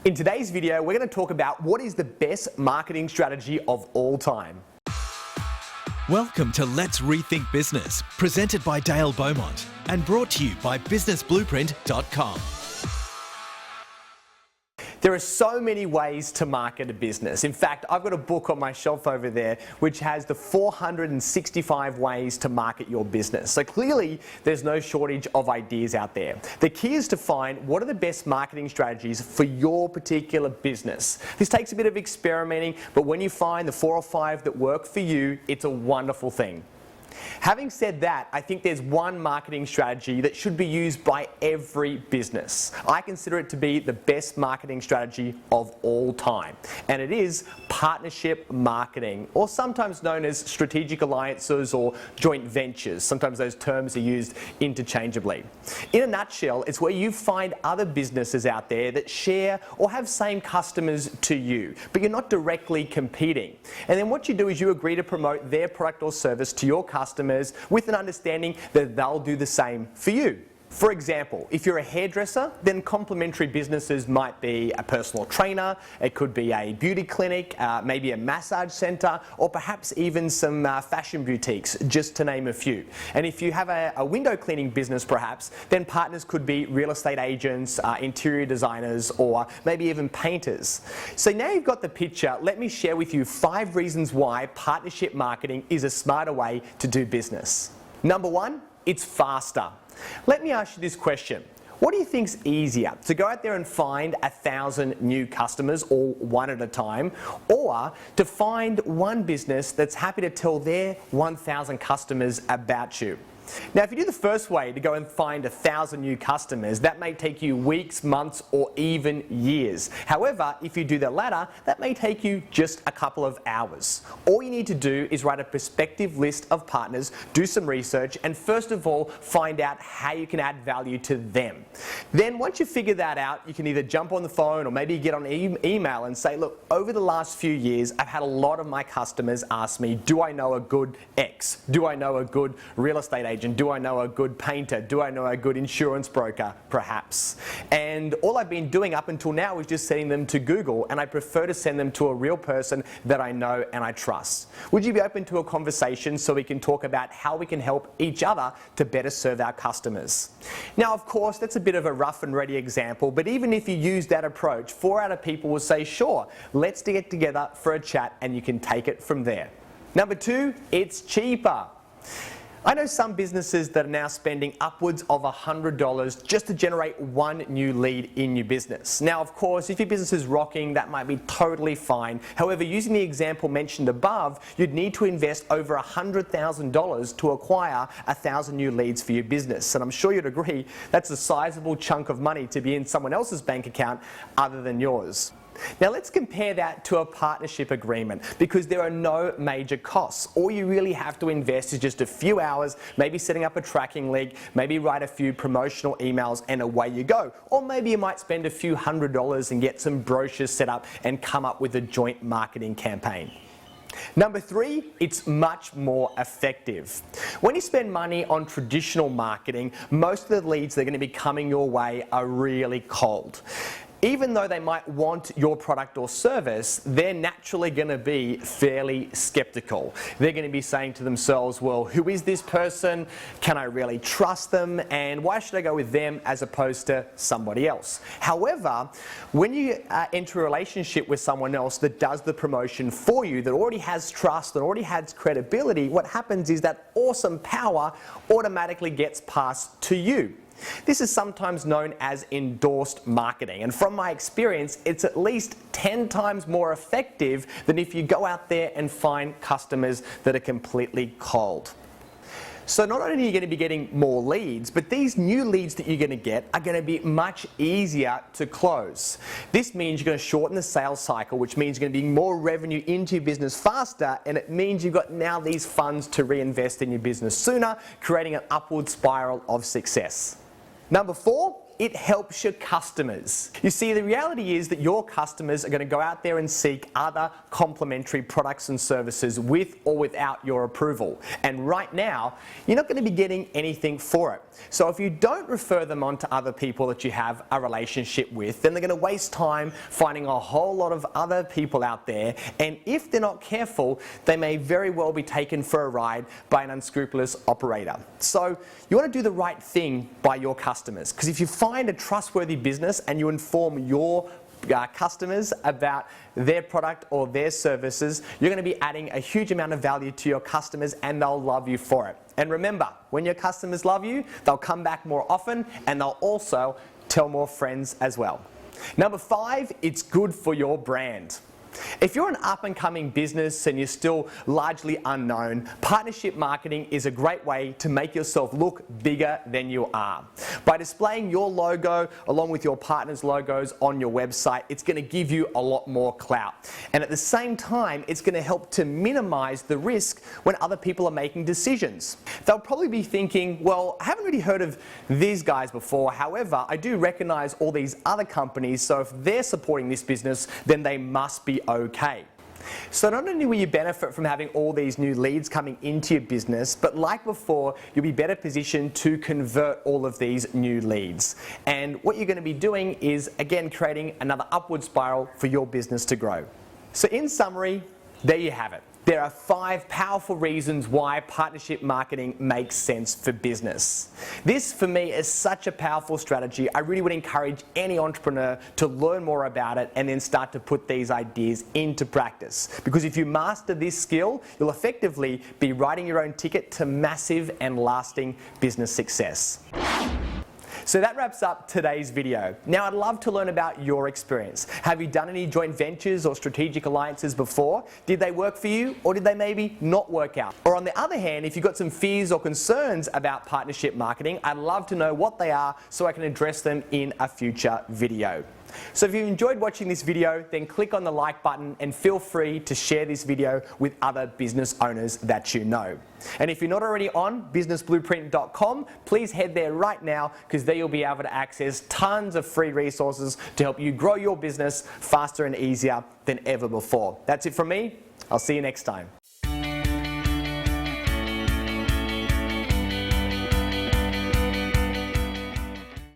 In today's video, we're going to talk about what is the best marketing strategy of all time. Welcome to Let's Rethink Business, presented by Dale Beaumont and brought to you by businessblueprint.com. There are so many ways to market a business. In fact, I've got a book on my shelf over there which has the 465 ways to market your business. So clearly, there's no shortage of ideas out there. The key is to find what are the best marketing strategies for your particular business. This takes a bit of experimenting, but when you find the 4 or 5 that work for you, it's a wonderful thing. Having said that, I think there's one marketing strategy that should be used by every business. I consider it to be the best marketing strategy of all time, and it is partnership marketing, or sometimes known as strategic alliances or joint ventures. Sometimes those terms are used interchangeably. In a nutshell, it's where you find other businesses out there that share or have same customers to you, but you're not directly competing. And then what you do is you agree to promote their product or service to your customers with an understanding that they'll do the same for you. For example, if you're a hairdresser, then complementary businesses might be a personal trainer, it could be a beauty clinic, maybe a massage center, or perhaps even some fashion boutiques, just to name a few. And if you have a window cleaning business perhaps, then partners could be real estate agents, interior designers, or maybe even painters. So now you've got the picture, let me share with you 5 reasons why partnership marketing is a smarter way to do business. Number 1, it's faster. Let me ask you this question. What do you think's easier, to go out there and find 1,000 new customers, all one at a time, or to find one business that's happy to tell their 1,000 customers about you? Now, if you do the first way, to go and find 1,000 new customers, that may take you weeks, months, or even years. However, if you do the latter, that may take you just a couple of hours. All you need to do is write a prospective list of partners, do some research, and first of all, find out how you can add value to them. Then once you figure that out, you can either jump on the phone or maybe get on email and say, look, over the last few years, I've had a lot of my customers ask me, do I know a good X? Do I know a good real estate agent? Do I know a good painter? Do I know a good insurance broker, perhaps? And all I've been doing up until now is just sending them to Google, and I prefer to send them to a real person that I know and I trust. Would you be open to a conversation so we can talk about how we can help each other to better serve our customers? Now, of course, that's a bit of a rough and ready example, but even if you use that approach, 4 out of people will say, sure, let's get together for a chat, and you can take it from there. Number 2, it's cheaper. I know some businesses that are now spending upwards of $100 just to generate one new lead in your business. Now, of course, if your business is rocking, that might be totally fine. However, using the example mentioned above, you'd need to invest over $100,000 to acquire 1,000 new leads for your business. And I'm sure you'd agree that's a sizable chunk of money to be in someone else's bank account other than yours. Now let's compare that to a partnership agreement, because there are no major costs. All you really have to invest is just a few hours, maybe setting up a tracking link, maybe write a few promotional emails, and away you go. Or maybe you might spend a few $100s and get some brochures set up and come up with a joint marketing campaign. Number 3, it's much more effective. When you spend money on traditional marketing, most of the leads that are going to be coming your way are really cold. Even though they might want your product or service, they're naturally going to be fairly skeptical. They're going to be saying to themselves, well, who is this person? Can I really trust them? And why should I go with them as opposed to somebody else? However, when you enter a relationship with someone else that does the promotion for you, that already has trust, that already has credibility, what happens is that awesome power automatically gets passed to you. This is sometimes known as endorsed marketing, and from my experience, it's at least 10 times more effective than if you go out there and find customers that are completely cold. So not only are you going to be getting more leads, but these new leads that you're going to get are going to be much easier to close. This means you're going to shorten the sales cycle, which means you're going to be more revenue into your business faster, and it means you've got now these funds to reinvest in your business sooner, creating an upward spiral of success. Number 4, it helps your customers. You see, the reality is that your customers are going to go out there and seek other complementary products and services with or without your approval. And right now, you're not going to be getting anything for it. So if you don't refer them on to other people that you have a relationship with, then they're going to waste time finding a whole lot of other people out there. And if they're not careful, they may very well be taken for a ride by an unscrupulous operator. So you want to do the right thing by your customers, because if you find a trustworthy business and you inform your customers about their product or their services, you're going to be adding a huge amount of value to your customers and they'll love you for it. And remember, when your customers love you, they'll come back more often and they'll also tell more friends as well. Number 5, it's good for your brand. If you're an up-and-coming business and you're still largely unknown, partnership marketing is a great way to make yourself look bigger than you are. By displaying your logo along with your partner's logos on your website, it's going to give you a lot more clout. And at the same time, it's going to help to minimize the risk when other people are making decisions. They'll probably be thinking, well, I haven't really heard of these guys before. However, I do recognize all these other companies, so if they're supporting this business, then they must be okay. So not only will you benefit from having all these new leads coming into your business, but like before, you'll be better positioned to convert all of these new leads. And what you're going to be doing is, again, creating another upward spiral for your business to grow. So in summary, there you have it. There are 5 powerful reasons why partnership marketing makes sense for business. This, for me, is such a powerful strategy. I really would encourage any entrepreneur to learn more about it and then start to put these ideas into practice. Because if you master this skill, you'll effectively be writing your own ticket to massive and lasting business success. So that wraps up today's video. Now I'd love to learn about your experience. Have you done any joint ventures or strategic alliances before? Did they work for you, or did they maybe not work out? Or on the other hand, if you've got some fears or concerns about partnership marketing, I'd love to know what they are so I can address them in a future video. So if you enjoyed watching this video, then click on the like button and feel free to share this video with other business owners that you know. And if you're not already on businessblueprint.com, please head there right now, because there you'll be able to access tons of free resources to help you grow your business faster and easier than ever before. That's it from me. I'll see you next time.